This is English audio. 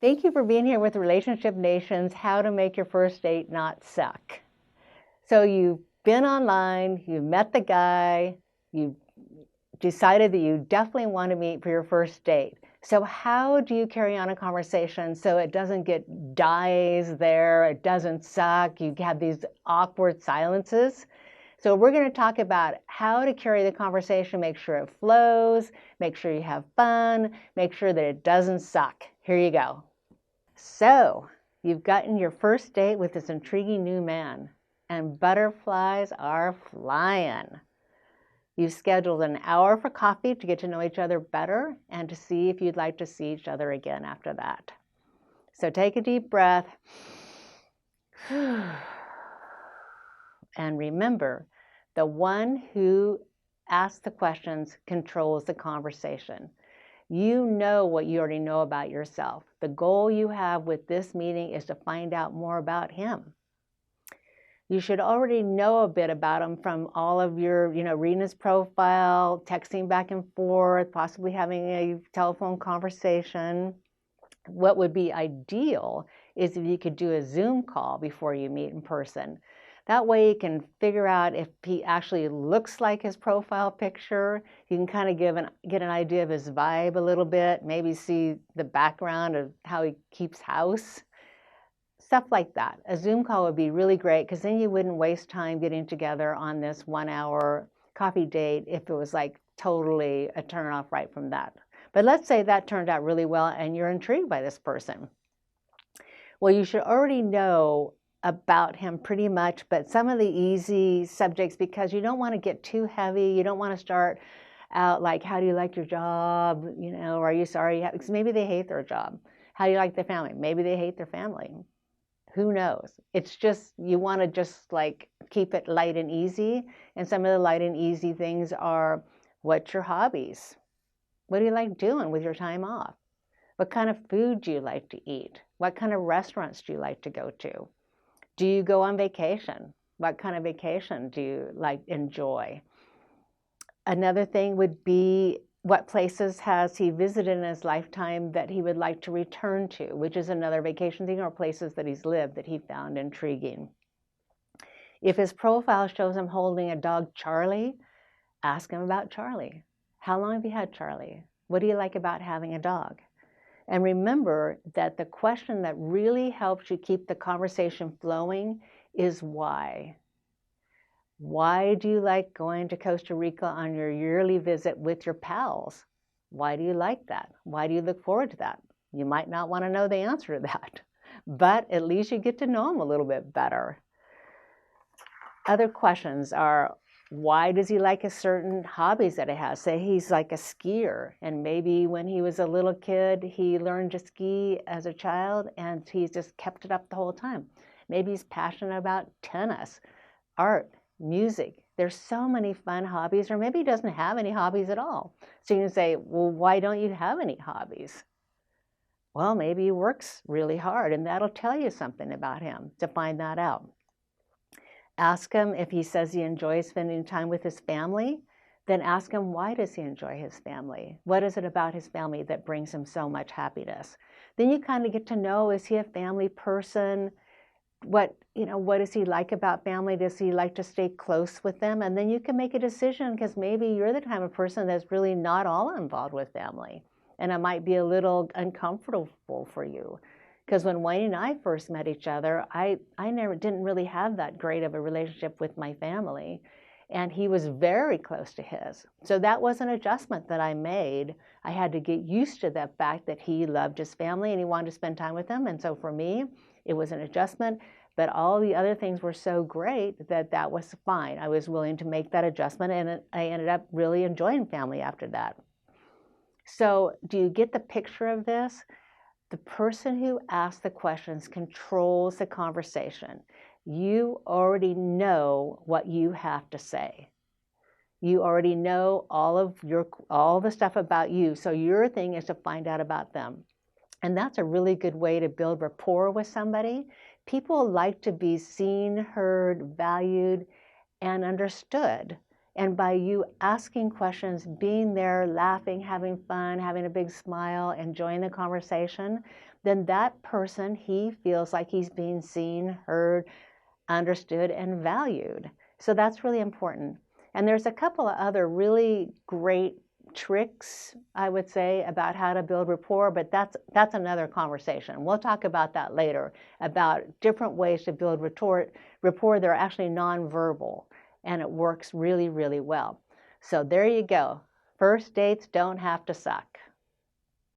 Thank you for being here with Relationship Nations, how to make your first date not suck. So you've been online, you met the guy, you decided that you definitely want to meet for your first date. So how do you carry on a conversation so it doesn't get dies there, it doesn't suck, you have these awkward silences? So we're going to talk about how to carry the conversation, make sure it flows, make sure you have fun, make sure that it doesn't suck. Here you go. So, you've gotten your first date with this intriguing new man, and butterflies are flying. You've scheduled an hour for coffee to get to know each other better and to see if you'd like to see each other again after that. So take a deep breath. And remember, the one who asks the questions controls the conversation. You know what you already know about yourself. The goal you have with this meeting is to find out more about him. You should already know a bit about him from all of your, reading his profile, texting back and forth, possibly having a telephone conversation. What would be ideal is if you could do a Zoom call before you meet in person. That way you can figure out if he actually looks like his profile picture. You can kind of get an idea of his vibe a little bit, maybe see the background of how he keeps house, stuff like that. A Zoom call would be really great because then you wouldn't waste time getting together on this 1 hour coffee date if it was like totally a turn off right from that. But let's say that turned out really well and you're intrigued by this person. Well, you should already know about him pretty much, but some of the easy subjects, because you don't want to get too heavy. You don't want to start out like, how do you like your job? Are you sorry? Because maybe they hate their job. How do you like their family? Maybe they hate their family. Who knows? It's just, you want to just like keep it light and easy. And some of the light and easy things are, what's your hobbies? What do you like doing with your time off? What kind of food do you like to eat? What kind of restaurants do you like to go to? Do you go on vacation? What kind of vacation do you like enjoy? Another thing would be, what places has he visited in his lifetime that he would like to return to, which is another vacation thing, or places that he's lived that he found intriguing. If his profile shows him holding a dog, Charlie, ask him about Charlie. How long have you had Charlie? What do you like about having a dog? And remember that the question that really helps you keep the conversation flowing is why. Why do you like going to Costa Rica on your yearly visit with your pals? Why do you like that? Why do you look forward to that? You might not want to know the answer to that, but at least you get to know him a little bit better. Other questions are, why does he like a certain hobbies that he has? Say he's like a skier, and maybe when he was a little kid, he learned to ski as a child, and he's just kept it up the whole time. Maybe he's passionate about tennis, art, music. There's so many fun hobbies, or maybe he doesn't have any hobbies at all. So you can say, well, why don't you have any hobbies? Well, maybe he works really hard, and that'll tell you something about him to find that out. Ask him if he says he enjoys spending time with his family, then ask him, why does he enjoy his family? What is it about his family that brings him so much happiness? Then you kind of get to know, is he a family person? What does he like about family? Does he like to stay close with them? And then you can make a decision, because maybe you're the type of person that's really not all involved with family. And it might be a little uncomfortable for you. Because when Wayne and I first met each other, I didn't really have that great of a relationship with my family. And he was very close to his. So that was an adjustment that I made. I had to get used to the fact that he loved his family and he wanted to spend time with them. And so for me, it was an adjustment. But all the other things were so great that that was fine. I was willing to make that adjustment, and I ended up really enjoying family after that. So do you get the picture of this? The person who asks the questions controls the conversation. You already know what you have to say. You already know all the stuff about you. So your thing is to find out about them. And that's a really good way to build rapport with somebody. People like to be seen, heard, valued, and understood. And by you asking questions, being there, laughing, having fun, having a big smile, enjoying the conversation, then that person, he feels like he's being seen, heard, understood, and valued. So that's really important. And there's a couple of other really great tricks, I would say, about how to build rapport, but that's another conversation. We'll talk about that later, about different ways to build rapport that are actually nonverbal, and it works really, really well. So there you go. First dates don't have to suck.